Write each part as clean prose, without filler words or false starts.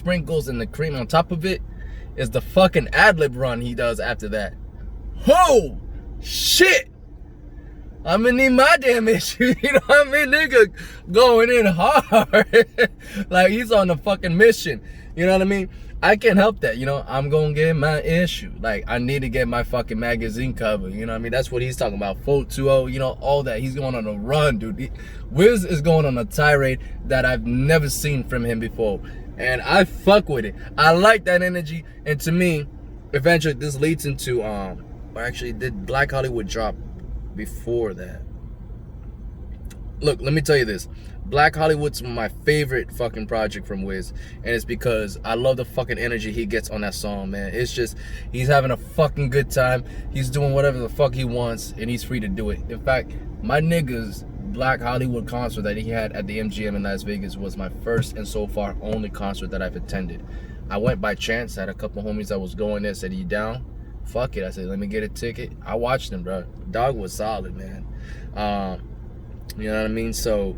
sprinkles and the cream on top of it is the fucking ad-lib run he does after that. Oh, shit. I'm gonna need my damn issue, you know what I mean? Nigga going in hard. Like he's on a fucking mission, you know what I mean? I can't help that, you know? I'm gonna get my issue. Like, I need to get my fucking magazine cover, you know what I mean? That's what he's talking about. 420, you know, all that. He's going on a run, dude. Wiz is going on a tirade that I've never seen from him before. And I fuck with it. I like that energy. And to me, eventually this leads into, or actually, did Black Hollywood drop before that? Look, let me tell you this. Black Hollywood's my favorite fucking project from Wiz, and it's because I love the fucking energy he gets on that song, man. It's just, he's having a fucking good time. He's doing whatever the fuck he wants, and he's free to do it. In fact, my nigga's Black Hollywood concert that he had at the MGM in Las Vegas was my first and so far only concert that I've attended. I went by chance. I had a couple homies that was going there, said, "You down?" Fuck it. I said, let me get a ticket. I watched him, bro. Dog was solid, man. You know what I mean? So,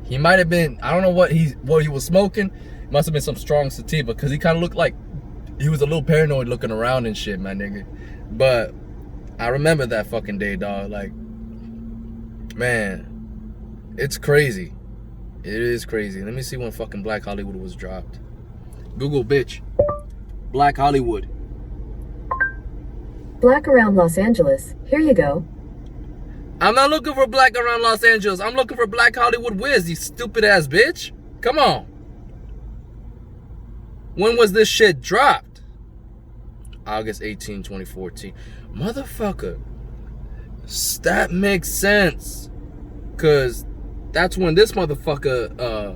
he might have been, I don't know what he was smoking. It must have been some strong sativa, because he kind of looked like he was a little paranoid looking around and shit, my nigga. But I remember that fucking day, dog. Like, man, it's crazy. It is crazy. Let me see when fucking Black Hollywood was dropped. Google, bitch. Black Hollywood. Black around Los Angeles. Here you go. I'm not looking for Black around Los Angeles. I'm looking for Black Hollywood Wiz, you stupid ass bitch. Come on. When was this shit dropped? August 18, 2014. Motherfucker. That makes sense. Because that's when this motherfucker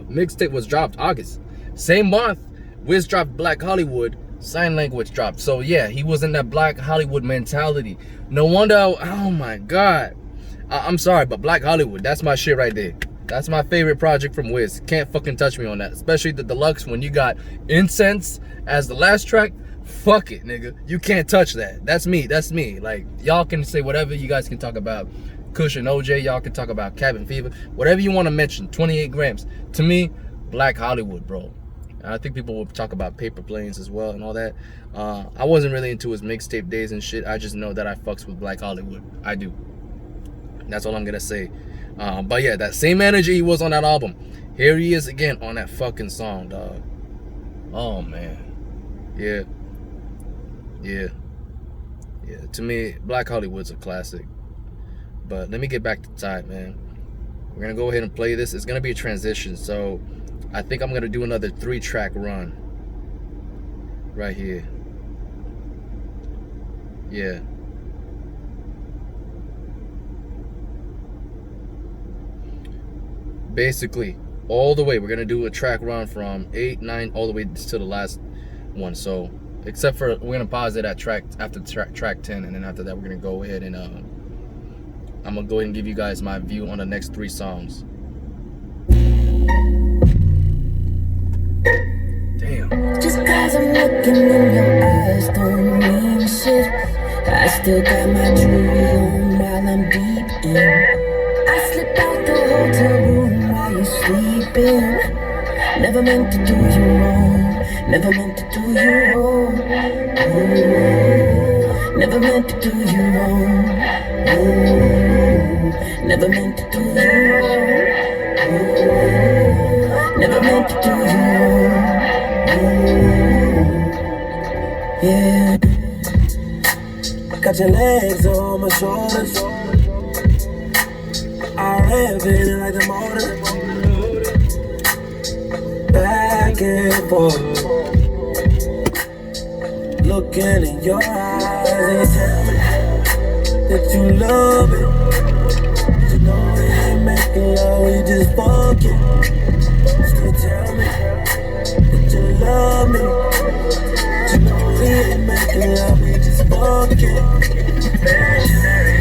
mixtape was dropped, August. Same month, Wiz dropped Black Hollywood. Sign Language dropped. So yeah, he was in that Black Hollywood mentality. No wonder, oh my God. I'm sorry, but Black Hollywood, that's my shit right there. That's my favorite project from Wiz. Can't fucking touch me on that. Especially the deluxe when you got Incense as the last track. Fuck it, nigga. You can't touch that. That's me. That's me. Like, y'all can say whatever. You guys can talk about Kush and OJ. Y'all can talk about Cabin Fever. Whatever you want to mention. 28 grams. To me, Black Hollywood, bro. I think people will talk about Paper Planes as well and all that. I wasn't really into his mixtape days and shit. I just know that I fucks with Black Hollywood. I do. That's all I'm gonna say. But yeah, that same energy he was on that album. Here he is again on that fucking song, dog. Oh man. Yeah. Yeah. Yeah. To me, Black Hollywood's a classic. But let me get back to Tide, man. We're gonna go ahead and play this. It's gonna be a transition, so I think I'm gonna do another 3-track run right here. Yeah. Basically, all the way, we're gonna do a track run from 8, 9, all the way to the last one. So, except for we're gonna pause it at track after track 10, and then after that, we're gonna go ahead and I'm gonna go ahead and give you guys my view on the next 3 songs. Damn. Just cause I'm looking in your eyes don't mean shit. I still got my jewelry on while I'm deep in. I slip out the hotel room while you're sleeping. Never meant to do you wrong. Never meant to do you wrong. Oh, never meant to do you wrong. Oh, never meant to do you wrong. Oh, never meant to do you wrong. Yeah, got your legs on my shoulders. I rev it like the motor, back and forth. Looking in your eyes and tell me that you love it. You know it ain't making love, you just fucking. Still tell me that you love me. You know we ain't making love, we just fucking. Imaginary.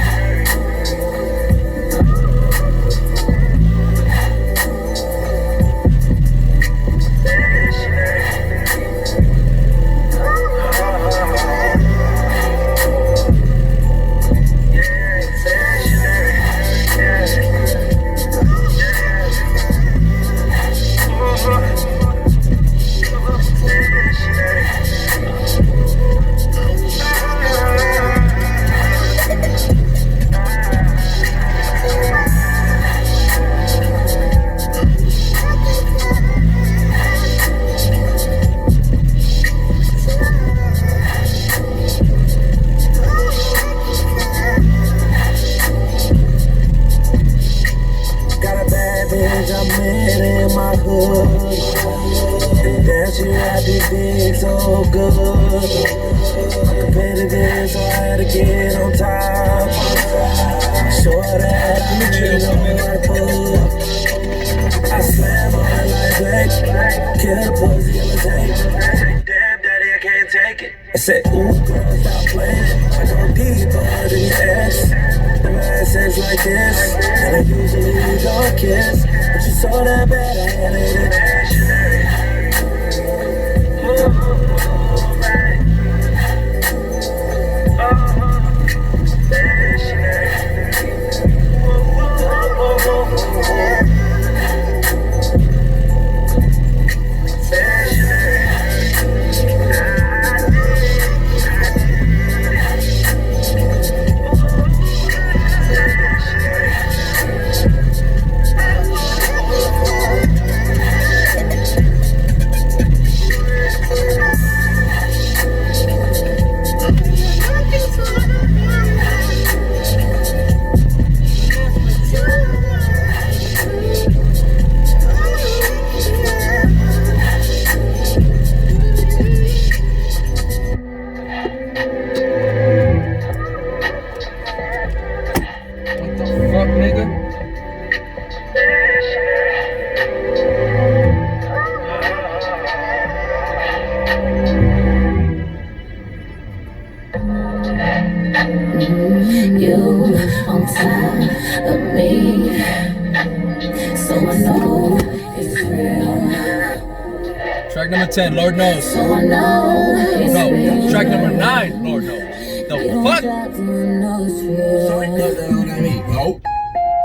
she ride this dick so good. Competitive, so I had to get on top. Sure that I'm chill. I slam on her like Blake. Kill the pussy on the tape. Damn, daddy, I can't take it. I said, ooh, girl, stop playing. I go deeper than your ex. Never had sex like this. And I usually don't kiss. But you saw that bad, I had it. Track number 10, Lord knows. No, track number 9, Lord knows. The fuck? Nope.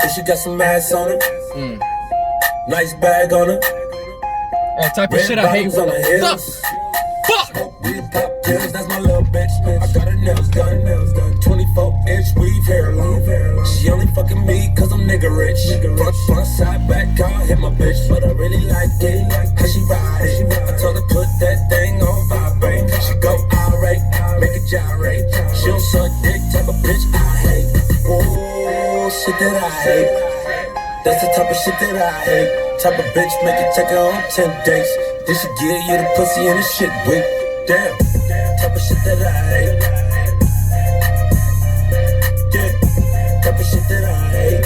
And she got some ass on her. Nice bag on her. Oh, type of shit I hate. Fuck! That's my little bitch. I got her nails done. 24-inch weave hairline. She only fucking me cause I'm nigga rich. Front, side, back, I'll hit my bitch. But I really like it. Cause she ride it. I told her put that thing on vibrate. She go irate, make it gyrate. She don't suck dick, type of bitch I hate. Oh, shit that I hate. That's the type of shit that I hate. Type of bitch make you take her on 10 dates. Then she give you the pussy and the shit weak. Damn, type of shit that I hate. Yeah, type of shit that I hate.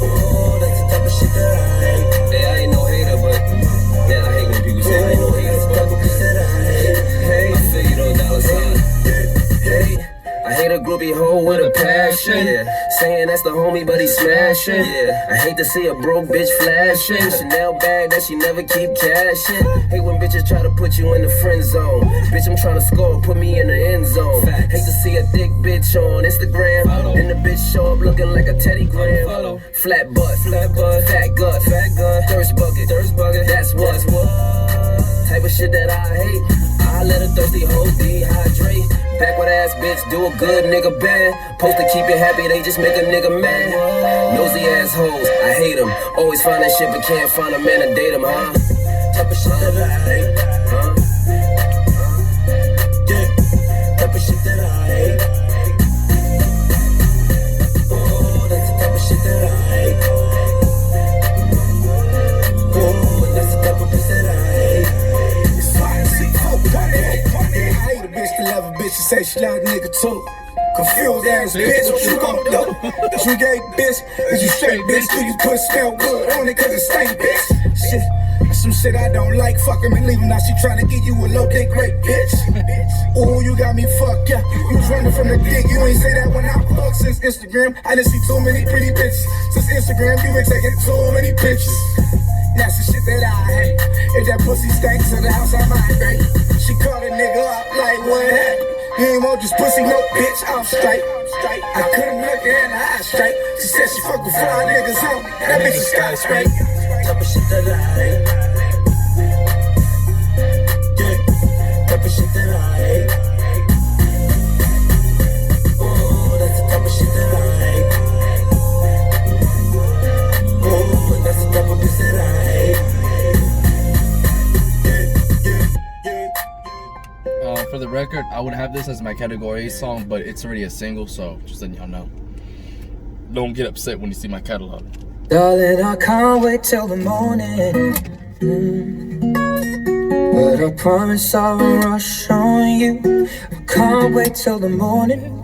Oh, that's the type of shit that I hate. Hey, I ain't no hater, but man, I hate when people say I ain't no hater. That's the type of bitch that I hate. Hey, I feel you though, dollar sign. Hey, I hate a groupie hoe with a passion. Yeah. Saying that's the homie, but he smashing. Yeah. I hate to see a broke bitch flashing. Chanel bag that she never keep cashing. Hate when bitches try to put you in the friend zone. Bitch, I'm trying to score, put me in the end zone. Hate to see a thick bitch on Instagram. Then the bitch show up looking like a Teddy Graham. Flat butt, fat gut, thirst bucket, that's what. Type of shit that I hate. I let a thirsty hoe dehydrate. Backward ass bitch, do a good nigga bad. Supposed to keep you happy, they just make a nigga mad. Nosy assholes, I hate them. Always find that shit, but can't find a man to date them, huh? Type of shit that I hate. Yeah, type of shit that I hate. Oh, that's the type of shit that I hate. Oh, that's the type of bitch that I hate. It's fine, see, I hate a bitch to love a bitch and say she love a nigga too. Confused ass bitch, what you gon' do? You gay bitch, is you straight bitch? Do you put smell good on it cause it stank bitch? Shit, some shit I don't like, fuck him and leave him. Now she tryna give you a low dick rape bitch. Ooh, you got me fucked, yeah. You was running from the dick, you ain't say that when I fucked since Instagram. I done see too many pretty bitches. Since Instagram, you been taking too many pictures. That's the shit that I hate. If that pussy stinks to the house, I migrate. She called a nigga up like, what happened? You ain't want this pussy, no bitch, I'm straight. I couldn't look her in the eye straight. She said she fuck with fly niggas on me. That bitch is sky straight. Type of shit that I hate. Yeah, type of shit that I hate. Oh, that's the type of shit that I hate. Oh, that's the type of bitch that I hate. For the record, I would have this as my category A song, but it's already a single, so just letting y'all know. Don't get upset when you see my catalog. Darling, I can't wait till the morning. But I promise I won't rush on you. I can't wait till the morning.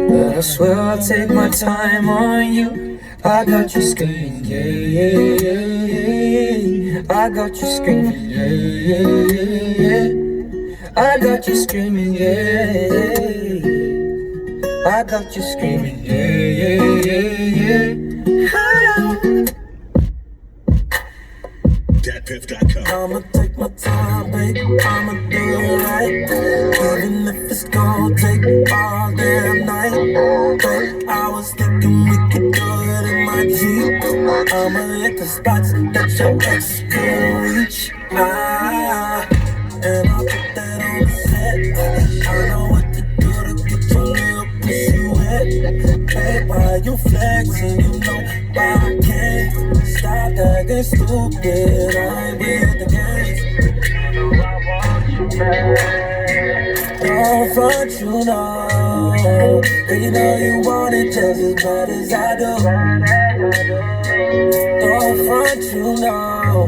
But I swear I'll take my time on you. I got you screaming, yeah, yeah, yeah, yeah. I got you screaming, yeah, yeah, yeah, yeah. I got you screaming, yeah, yeah, yeah. I got you screaming, yeah, yeah, yeah, yeah. I'ma take my time, babe. I'ma do it right. Even if it's gonna take all damn night. Babe, I was thinking we could do it in my Jeep. I'ma hit the spots that your ex couldn't reach. And I'll put that on the set. I know what to do to get your little pussy wet. Babe, why you flexing? You know why I can't. Stop acting stupid, I ain't with the games. Don't front, you know. Cause you know you want it just as bad as I do. Don't front, you know.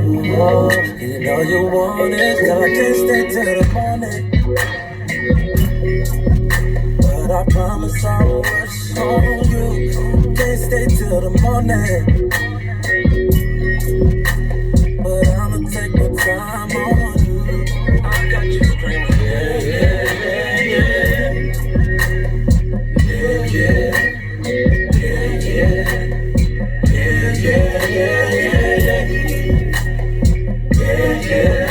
You know you want it, cause I can't stay till the morning. But I promise I won't rush on you. Can't stay till the morning. But I'ma take my time on you. I got you screaming, yeah, yeah, yeah, yeah, yeah, yeah, yeah, yeah, yeah, yeah.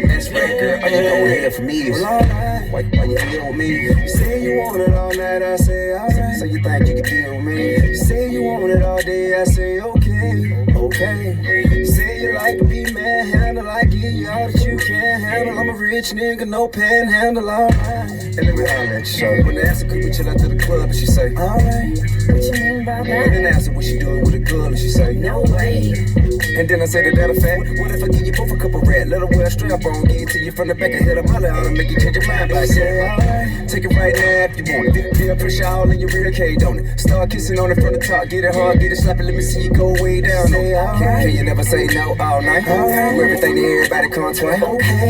That's right, girl. Why you go ahead for me? Why you deal with me? You say you want it all night, I say alright. So you think you can deal with me? You say you want it all day, I say okay, okay. You say you like to be manhandled, I give you all that you can handle. I'm a rich nigga, no panhandle, alright. And let me holler at you, shorty. When I ask her, could we chill out to the club, and she say, alright. What you mean by And that? then ask her what she doing with a girl, and she say, No way. And then I said that a fact. What if I give you both a couple rat? Let her wear a strap on, give it to you from the back and hit a molly on and make you change your mind. But I say, alright, take it right now if you want it. Feel pressure all in your rear cage, don't it? Start kissing on it from the top, get it hard, get it sloppy, let me see you go way down. Say, can you never say no all night? Do everything to everybody come twice.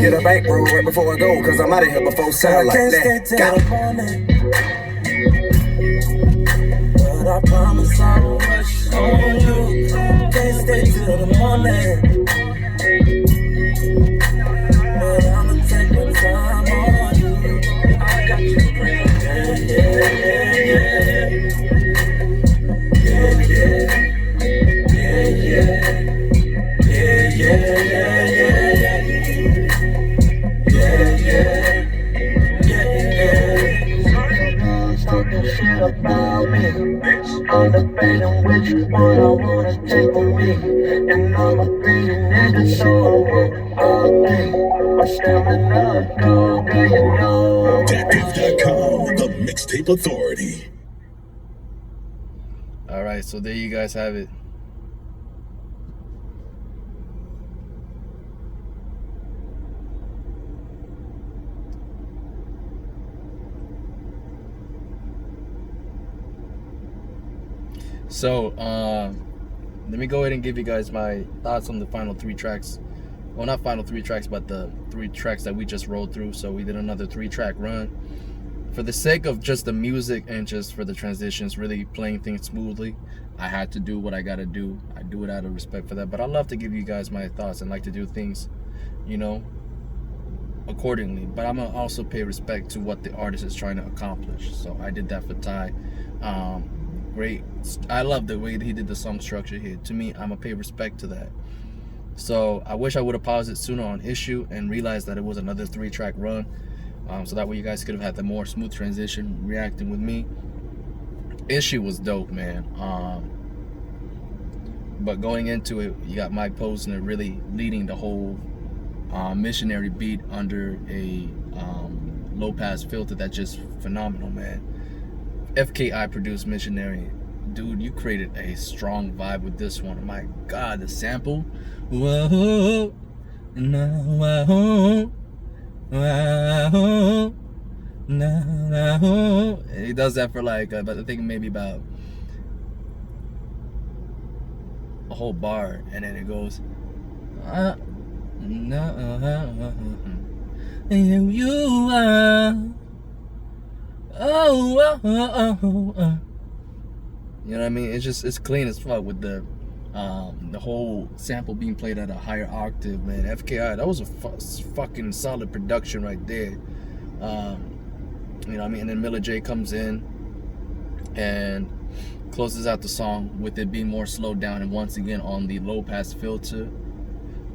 Get a bankroll right before I go, cause I'm out of here before sound like that. Got it. But I promise I won't rush on you. Can't stay till the morning. But I'ma take my time on you. I got you screaming, yeah, yeah, yeah, yeah, yeah, yeah, yeah, yeah, yeah, yeah, yeah. Talking shit about me, I'm debating which one I wanna take with me. And I'm a greedy nigga, so I work all day. My stamina go, girl, you know. Datpiff.com, the mixtape authority. Alright, so there you guys have it. So, let me go ahead and give you guys my thoughts on the final 3 tracks. Well, not final 3 tracks, but the 3 tracks that we just rolled through. So we did another 3-track run. For the sake of just the music and just for the transitions, really playing things smoothly, I had to do what I gotta do. I do it out of respect for that. But I love to give you guys my thoughts and like to do things, you know, accordingly. But I'm gonna also pay respect to what the artist is trying to accomplish. So I did that for Ty. Great. I love the way that he did the song structure here. To me, I'm gonna pay respect to that. So I wish I would have paused it sooner on Issue and realized that it was another 3-track run. So that way you guys could have had the more smooth transition reacting with me. Issue was dope, man. But going into it, you got Mike Posner really leading the whole missionary beat under a low pass filter that's just phenomenal, man. FKI produced Missionary. Dude, you created a strong vibe with this one. My God, the sample. Whoa, no, whoa, no. He does that for like, I think maybe about a whole bar, and then it goes, you are, you know what I mean? It's clean as fuck with the whole sample being played at a higher octave, man. FKI, that was a fucking solid production right there. You know what I mean? And then Miller J comes in and closes out the song with it being more slowed down and once again on the low pass filter.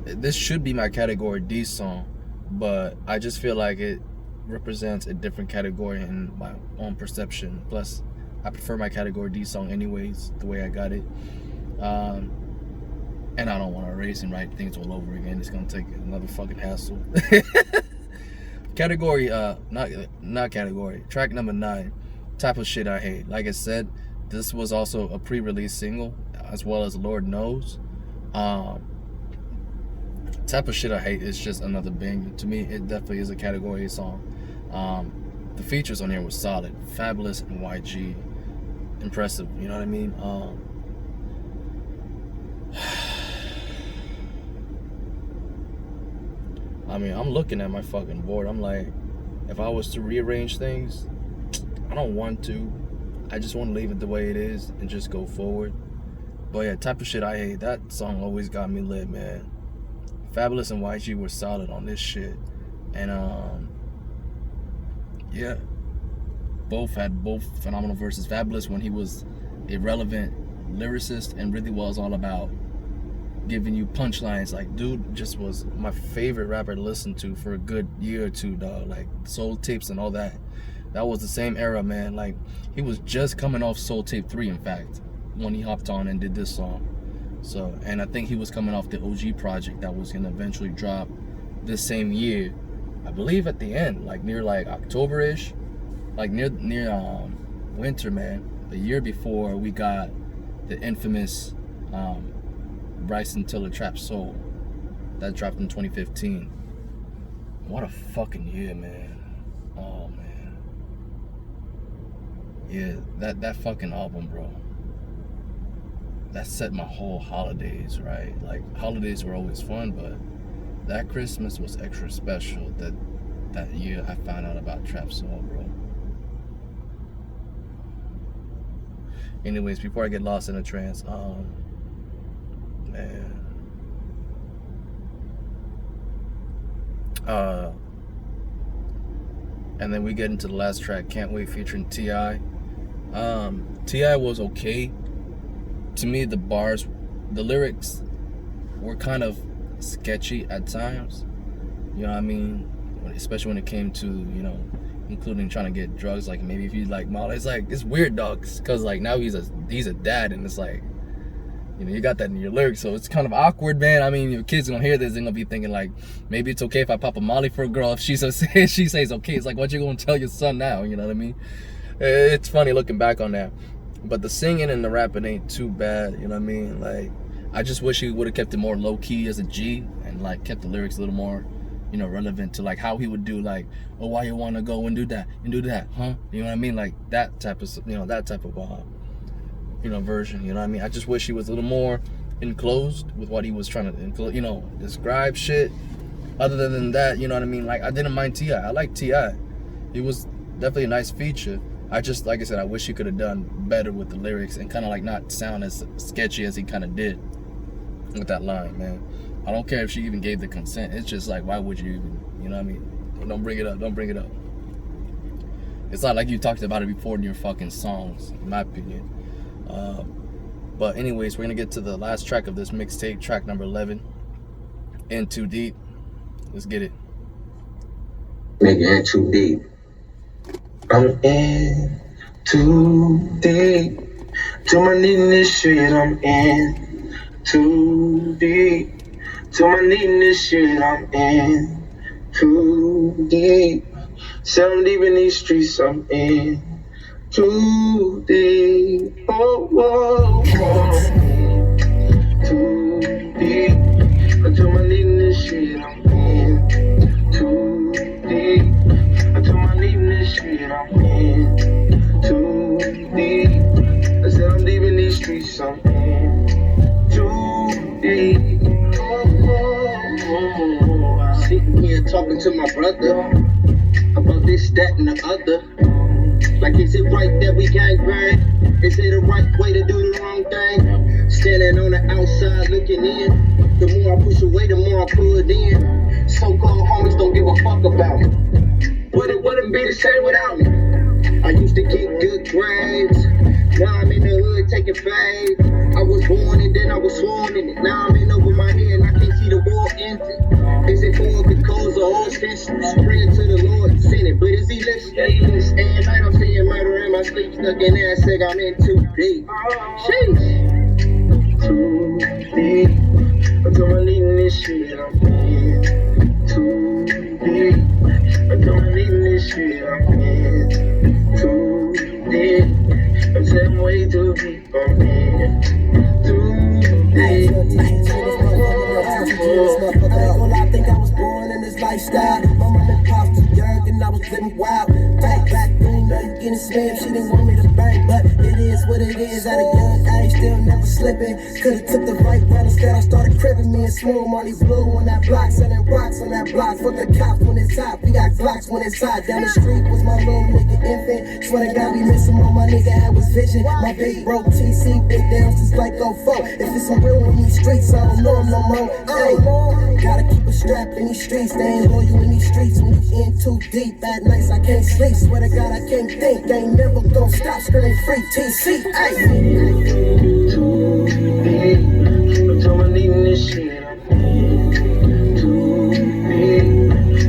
This should be my category D song, but I just feel like it represents a different category in my own perception. Plus, I prefer my category D song anyways, the way I got it. And I don't want to erase and write things all over again. It's gonna take another fucking hassle. Category, not category. Track number 9, Type of Shit I Hate. Like I said, this was also a pre-release single, as well as Lord Knows. Type of Shit I Hate is just another banger. To me, it definitely is a category song. The features on here were solid. Fabulous and YG. Impressive, you know what I mean? I mean, I'm looking at my fucking board. I'm like, if I was to rearrange things, I don't want to. I just want to leave it the way it is and just go forward. But yeah, Type of Shit I Hate, that song always got me lit, man. Fabulous and YG were solid on this shit. And yeah, both had phenomenal verses. Fabulous when he was a relevant lyricist and really was all about giving you punchlines. Like, dude just was my favorite rapper to listen to for a good year or two, dog. Like Soul Tapes and all that. That was the same era, man. Like, he was just coming off Soul Tape 3, in fact, when he hopped on and did this song. So, and I think he was coming off the OG project that was gonna eventually drop this same year. I believe at the end, like near like October-ish, like near winter, man. The year before we got the infamous Bryson Tiller Trap Soul that dropped in 2015. What a fucking year, man. Oh man. Yeah, that fucking album, bro. That set my whole holidays, right? Like, holidays were always fun, but that Christmas was extra special. That year I found out about Trap Soul, bro. Anyways, before I get lost in a trance, man. And then we get into the last track, Can't Wait, featuring T.I. T.I. was okay. To me, the bars, the lyrics were kind of sketchy at times. You know what I mean? Especially when it came to, you know, including trying to get drugs. Like, maybe if you like Molly, it's like, it's weird, dog, because like now he's a dad, and it's like, you know, you got that in your lyrics, so it's kind of awkward, man. I mean, your kids gonna hear this, they're gonna be thinking like, maybe it's okay if I pop a Molly for a girl. If she says okay, it's like, what you gonna tell your son now? You know what I mean? It's funny looking back on that. But the singing and the rapping ain't too bad, you know what I mean? Like, I just wish he would have kept it more low-key as a G and like kept the lyrics a little more, you know, relevant to like how he would do, like, oh, why you wanna go and do that, huh? You know what I mean? Like that type of, you know, that type of you know, version, you know what I mean? I just wish he was a little more enclosed with what he was trying to, you know, describe shit. Other than that, you know what I mean? Like, I didn't mind T.I. I like T.I. He was definitely a nice feature. I just, like I said, I wish he could have done better with the lyrics and kind of like not sound as sketchy as he kind of did with that line, man. I don't care if she even gave the consent. It's just like, why would you even, you know what I mean? Don't bring it up, don't bring it up. It's not like you talked about it before in your fucking songs, in my opinion. But anyways, we're gonna get to the last track of this mixtape, track number 11, In Too Deep. Let's get it. Nigga, in too deep. I'm in too deep. To my knee in this shit, I'm in too deep. To my knee in this shit, I'm in too deep. So I'm deep in these streets, I'm in too deep. Oh, whoa, whoa. Too deep. To my knee in this shit, I'm in too deep. To my knee in this shit, I'm in too deep. I said I'm deep in these streets, I'm in too deep. Sitting here talking to my brother about this, that, and the other. Like, is it right that we gang bang? Is it the right way to do the wrong thing? Standing on the outside looking in. The more I push away, the more I pull it in. So-called homies don't give a fuck about me. But it wouldn't be the same without me. I used to get good grades. Now I'm in the hood taking fades. I was born and then I was sworn in it. Now I'm in over my head and I can't see the war ending. Is it for because of all senseless? Praying to the Lord and sinning, but is he listening? Yeah, he listening. Every night I'm seeing murder in my sleep, stuck in that seg, I'm in too deep. Sheesh. Too deep. Until I'm leaving this shit, I'm in too deep. Until I'm leaving this shit, I'm in too deep. I'm saying way too deep, I'm in too deep. I think I was born in this lifestyle. My mama pops too young and I was living wild. Back then, know you getting slammed. She didn't want me to bang, but it is what it is. At a young age, still never slipping. Could've took the right route instead. I started cribbing me and small money blue on that block, selling rocks on that block. For the cops when it's hot, we got Glocks when it's hot. Down the street was my little nigga infant. Swear to God, we missing all my nigga had was vision. My big bro TC, big downs just like 04. If it's some real in these streets, I don't know him no more. Hey, gotta keep a strap in these streets. They ain't loyal in these streets. When you in too deep, at nights I can't sleep. Swear to God, I can't think. They ain't never gonna stop screaming free TC. Hey. Too deep. Until I'm leaving this shit, I'm in too deep.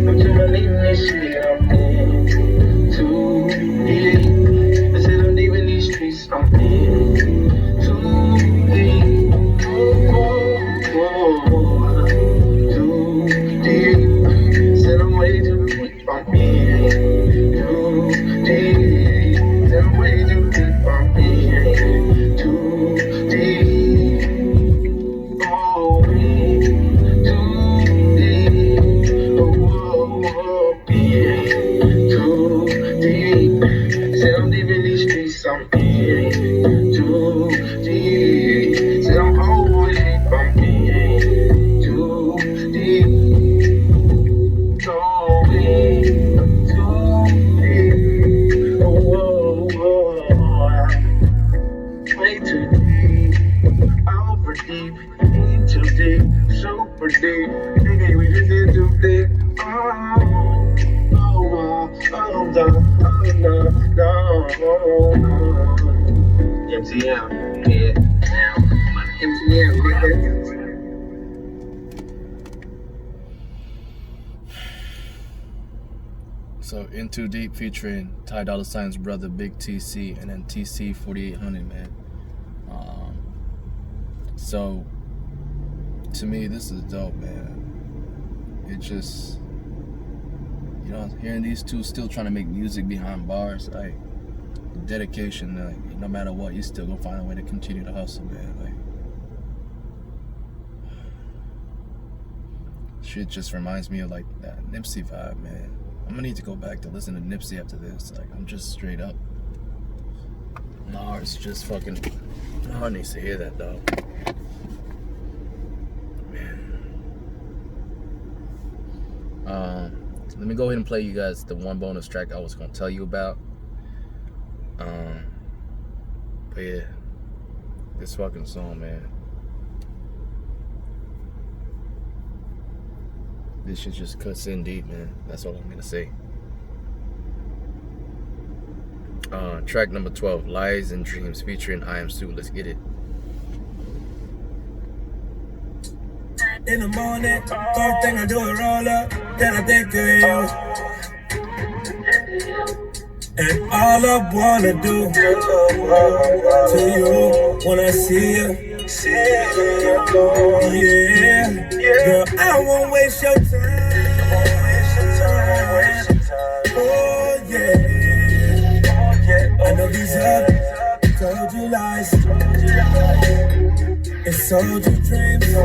Until I'm leaving this shit, I'm in too deep. I said I'm leaving these streets, I'm in too deep. Too deep. Said I'm way too deep, I'm in too deep. Said I'm way too deep, I'm in too deep. Oh, too deep. Oh, in too deep. Said I'm leaving these streets, I'm in too deep. Said I'm always deep, I'm in too deep. Oh, in too deep. Oh, way too deep. Over deep, in too deep, super deep. Nigga, we just in too deep. MTM, yeah, now, MTM, nigga. So In Too Deep featuring Ty Dolla $ign's brother Big TC and then TC 4800, man. So to me, this is dope, man. It just, you know, hearing these two still trying to make music behind bars, like dedication, like no matter what, you still gonna find a way to continue to hustle, man. Like, shit just reminds me of like that Nipsey vibe, man. I'm gonna need to go back to listen to Nipsey after this. Like, I'm just straight up. My heart's just fucking. My heart needs to hear that, though. Man. Let me go ahead and play you guys the one bonus track I was gonna tell you about. But yeah, this fucking song, man. This shit just cuts in deep, man. That's all I'm gonna say. Track number 12, Lies and Dreams, featuring I Am Sue. Let's get it. In the morning, first thing I do is roll up, then I think of you. And all I wanna do to you when I see you. Yeah, girl, I won't waste your time. Oh yeah, I know these others told you lies and sold you dreams. Oh,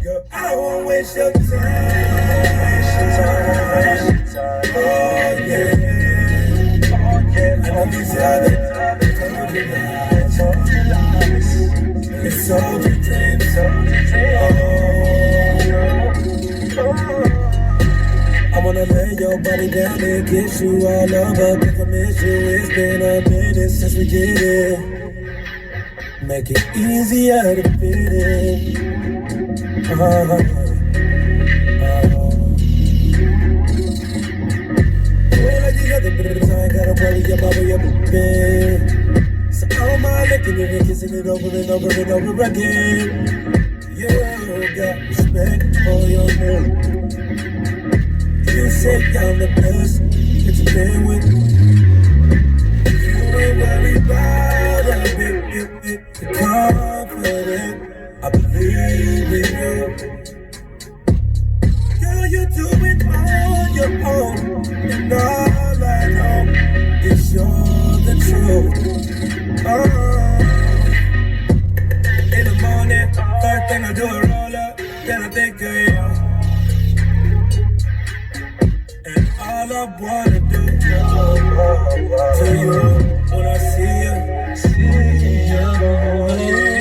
girl, I won't waste your time. Oh yeah, I know these others told you lies. nobody down there kiss you all over. Think I miss you. It's been a minute since we did it. Make it easier to fit in. I ain't gotta worry about where you've been. So I don't mind licking it and kissing it over and over and over again. You got respect for your name. You say I'm the best that you've been with. You ain't worried about a bit, you're confident. I believe in you. Girl, you do it on your own. And all I know is you're the truth. In the morning, first thing I do is roll up, then I think of you. And all I wanna do to you when I see you. Yeah.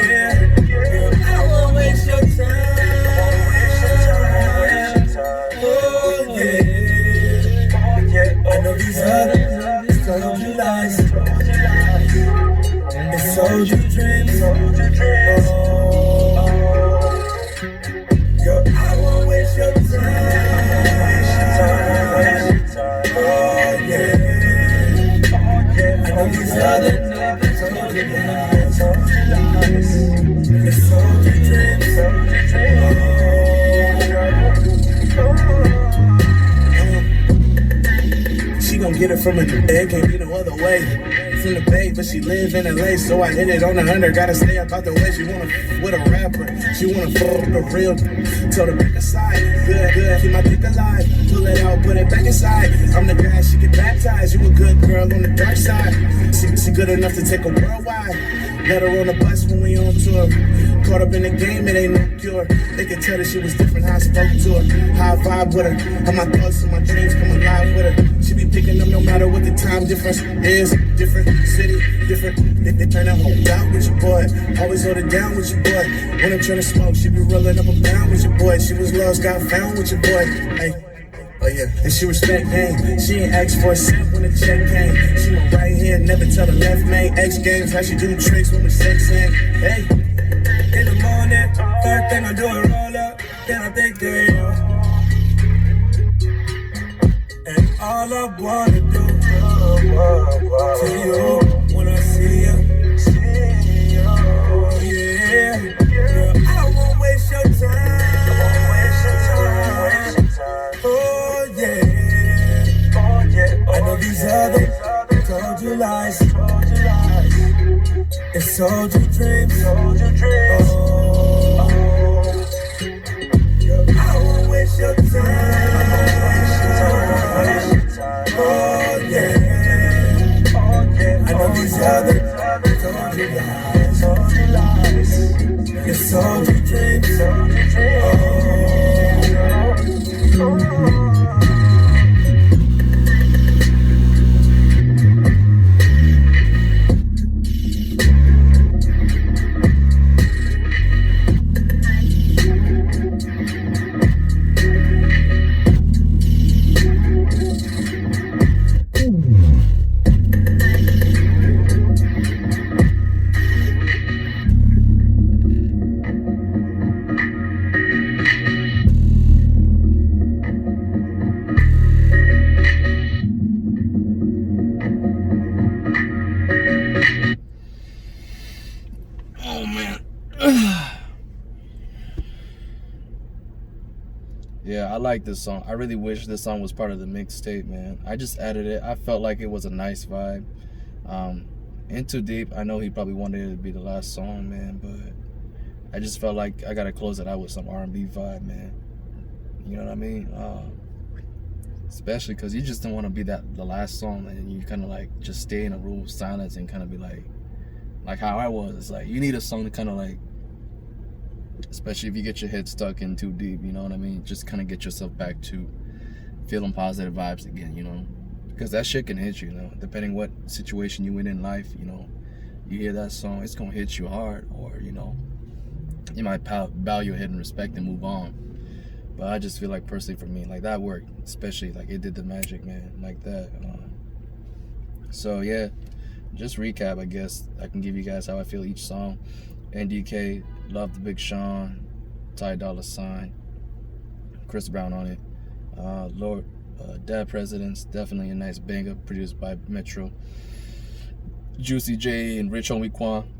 I won't waste your time. Oh yeah. I know these others told you lies. They sold you dreams. Girl, I won't waste your time. Oh yeah. I know these others told you lies. They sold you dreams. She gon' get it from a bed, can't be no other way. From the Bay, but she live in LA, so I hit it on the 100. Gotta stay up out the way. She wanna with a rapper, she wanna with a real. Told her pick a side, good, keep my dick alive. Pull it out, put it back inside. I'm the guy she get baptized. You a good girl on the dark side. She good enough to take a worldwide. Let her on the bus when we on tour. Caught up in the game, it ain't no cure. They could tell that she was different, how I spoke to her. How I vibe with her. How my thoughts and my dreams come alive with her. She be picking up no matter what the time difference is. Different city, different. They turn that whole out with your boy. Always hold it down with your boy. When I'm trying to smoke, she be rolling up a pound with your boy. She was lost, got found with your boy. Hey. Oh yeah, and she respect game. She ain't ask for a cent when the check came. She my right hand, never tell the left man. X games, how she do tricks when we sex in. Hey, in the morning, first thing I do is roll up, then I think of you. And all I wanna do to you when I see you. Yeah, girl, I won't waste your time. Oh yeah. I know these others told you lies. They sold you dreams. Oh, girl, I won't waste your time. Oh yeah. I know these others told you lies. They sold you dreams. Yeah, I like this song. I really wish this song was part of the mixtape, man. I just added it. I felt like it was a nice vibe. In Too Deep, I know he probably wanted it to be the last song, man, but I just felt like I gotta close it out with some R&B vibe, man. You know what I mean? Especially because you just don't want to be the last song, and you kind of like just stay in a room of silence and kind of be like how I was. It's like you need a song to kind of like, especially if you get your head stuck in Too Deep, you know what I mean? Just kind of get yourself back to feeling positive vibes again, you know? Because that shit can hit you, you know? Depending what situation you in life, you know? You hear that song, it's going to hit you hard, or, you know, you might bow your head in respect and move on. But I just feel like personally for me, like that worked, especially like it did the magic, man, like that. So yeah, just recap, I guess I can give you guys how I feel each song. NDK, love the Big Sean, Dolla $, Chris Brown on it. Lord, Dead Presidents, definitely a nice banger, produced by Metro. Juicy J and Rich Homie Quan,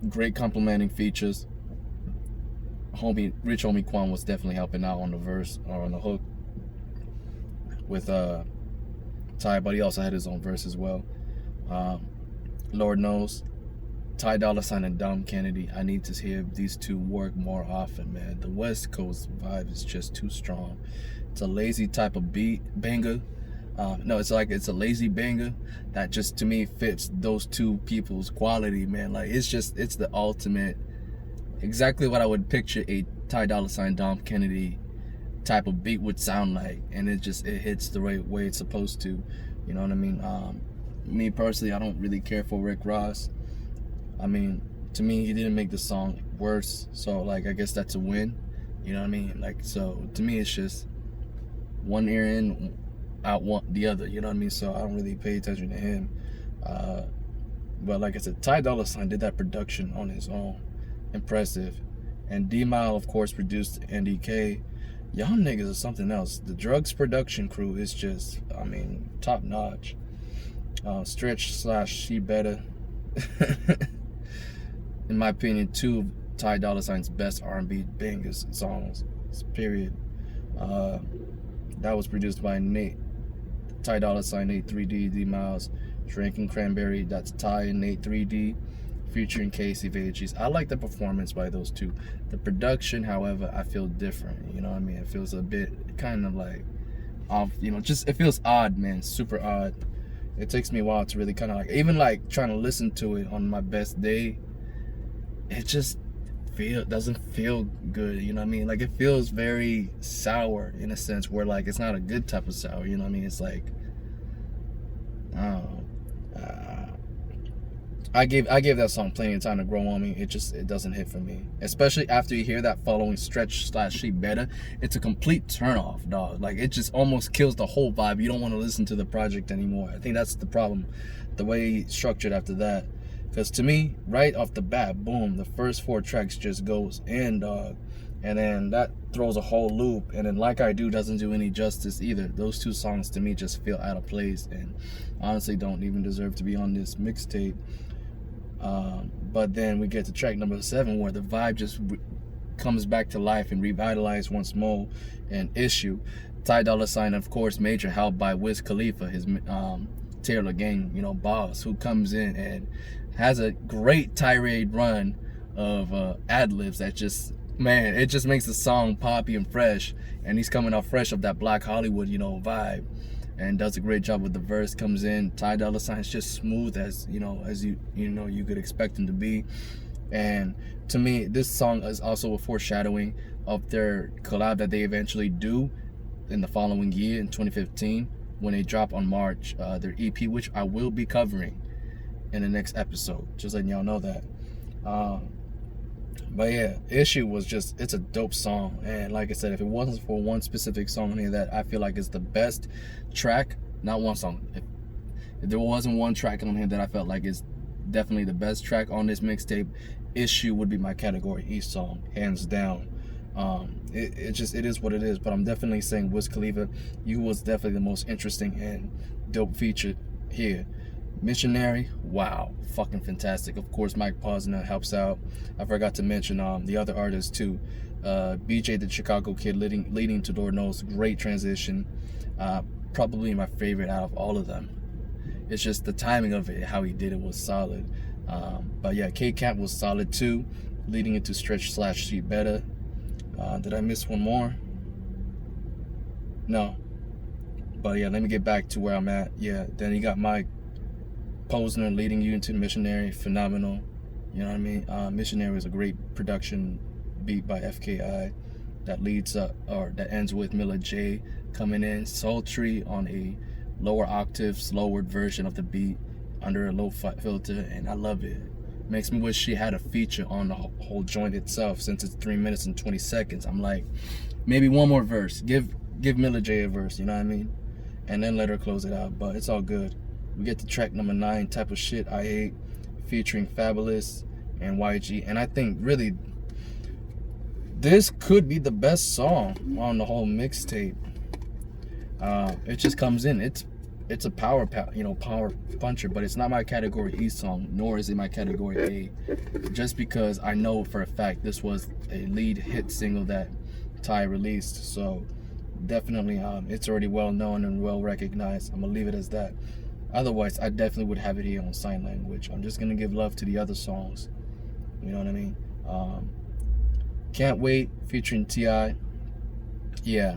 great complimenting features. Rich Homie Quan was definitely helping out on the verse or on the hook with Ty, but he also had his own verse as well. Lord knows, Dolla $, and Dom Kennedy. I need to hear these two work more often, man. The West Coast vibe is just too strong. It's a lazy type of beat banger. No, it's a lazy banger that just to me fits those two people's quality, man. Like it's the ultimate, exactly what I would picture a Dolla $, Dom Kennedy type of beat would sound like, and it hits the right way it's supposed to. You know what I mean? Me personally, I don't really care for Rick Ross. I mean, to me, he didn't make the song worse, so like I guess that's a win. You know what I mean? Like, so to me, it's just one ear in, out the other. You know what I mean? So I don't really pay attention to him. But like I said, Dolla $, did that production on his own, impressive. And D-Mile, of course, produced NDK. Y'all niggas are something else. The D.R.U.G.S production crew is just, I mean, top notch. Stretch/She Better. In my opinion, two of Dolla $'s best R&B bangers songs, period. That was produced by Dolla $, Nate 3D, D-Miles, Drinking Cranberry. That's Ty and Nate 3D, featuring Casey Veggies. I like the performance by those two. The production, however, I feel different. You know what I mean? It feels a bit kind of like off. You know, just it feels odd, man. Super odd. It takes me a while to really kind of like, even like trying to listen to it on my best day, it just doesn't feel good. You know what I mean? Like it feels very sour in a sense, where like it's not a good type of sour. You know what I mean? It's like, I don't know. I gave that song plenty of time to grow on me. It doesn't hit for me, especially after you hear that following Stretch/She Better. It's a complete turnoff, dog. Like it just almost kills the whole vibe. You don't want to listen to the project anymore. I think that's the problem, the way he structured after that. Because to me, right off the bat, boom, the first 4 tracks just goes in, dog. And then that throws a whole loop. And then Like I Do doesn't do any justice either. Those 2 songs to me just feel out of place and honestly don't even deserve to be on this mixtape. But then we get to track number 7, where the vibe just comes back to life and revitalized once more. And Issue, Dolla $, of course, major help by Wiz Khalifa, his Taylor Gang, you know, boss, who comes in and has a great tirade run of ad-libs that just, man, it just makes the song poppy and fresh. And he's coming out fresh of that Black Hollywood, you know, vibe, and does a great job with the verse. Comes in, Dolla $, is just smooth as you could expect him to be. And to me, this song is also a foreshadowing of their collab that they eventually do in the following year, in 2015, when they drop on March, their EP, which I will be covering in the next episode, just letting y'all know that. But yeah, Issue was just, it's a dope song. And like I said, if it wasn't for one specific song here that I feel like is the best track, not one song, if there wasn't one track on here that I felt like is definitely the best track on this mixtape, Issue would be my category, each song, hands down. It is what it is. But I'm definitely saying Wiz Khalifa, you was definitely the most interesting and dope feature here. Missionary, wow, fucking fantastic. Of course, Mike Posner helps out. I forgot to mention the other artists too. BJ the Chicago Kid leading to Lord Knows, great transition. Probably my favorite out of all of them. It's just the timing of it, how he did it was solid. But yeah, K-Camp was solid too, leading into Stretch/She Better. Did I miss one more? No. But yeah, let me get back to where I'm at. Yeah, then you got Mike Posner leading you into Missionary, phenomenal. You know what I mean? Missionary is a great production beat by Fki that leads up, or that ends with Milla J coming in sultry on a lower octave, slower version of the beat under a low filter, and I love it. Makes me wish she had a feature on the whole joint itself, since it's 3 minutes and 20 seconds. I'm like, maybe one more verse. Give Mila J a verse, you know what I mean? And then let her close it out, but it's all good. We get to track number 9, Type of Shit I Hate, featuring Fabulous and YG. And I think really this could be the best song on the whole mixtape. It just comes in. It's a power puncher, but it's not my category E song, nor is it my category A. Just because I know for a fact this was a lead hit single that Ty released, so definitely it's already well known and well recognized. I'm gonna leave it as that. Otherwise, I definitely would have it here on Sign Language. I'm just gonna give love to the other songs. You know what I mean? Can't Wait featuring T.I. Yeah,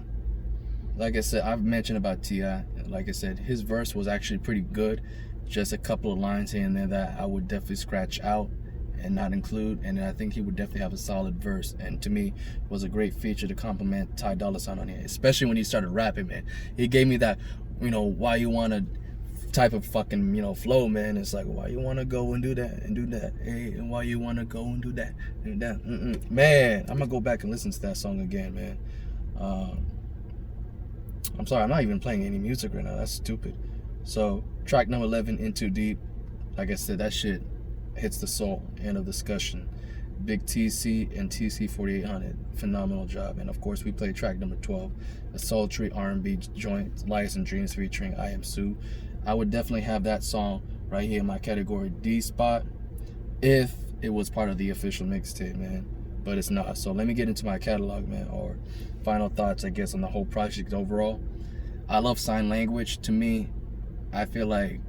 like I said, I've mentioned about T.I. Like I said, his verse was actually pretty good. Just a couple of lines here and there that I would definitely scratch out and not include, and I think he would definitely have a solid verse. And to me, was a great feature to compliment Ty Dolla $ign on here, especially when he started rapping, man. He gave me that, why you wanna type of fucking, flow, man. It's like, why you wanna go and do that and do that, hey, and why you wanna go and do that and that. Man, I'm gonna go back and listen to that song again, man. I'm sorry, I'm not even playing any music right now. That's stupid. So, track number 11, In Too Deep. Like I said, that shit hits the soul. End of discussion. Big TC and TC 4800. Phenomenal job. And of course, we played track number 12, a sultry R&B joint, Lies and Dreams featuring I Am Sue. I would definitely have that song right here in my category D spot if it was part of the official mixtape, man. But it's not. So let me get into my catalog, man, or final thoughts, I guess, on the whole project overall. I love Sign Language. To me, I feel like,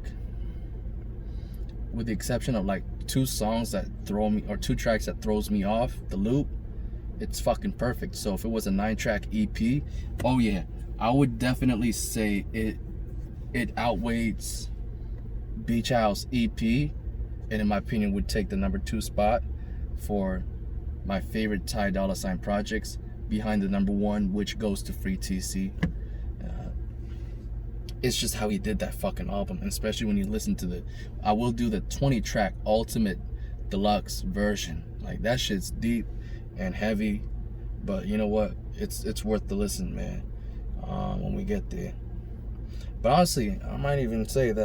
with the exception of like 2 songs that throw me, or 2 tracks that throws me off the loop, it's fucking perfect. So if it was a 9-track EP, oh yeah, I would definitely say it outweighs Beach House EP, and in my opinion would take the number 2 spot for my favorite Ty Dolla $ign projects, behind the number 1, which goes to Free TC. It's just how he did that fucking album, and especially when you listen to I will do the 20-track ultimate deluxe version. Like, that shit's deep and heavy, but you know what? It's worth the listen, man, when we get there. But honestly, I might even say that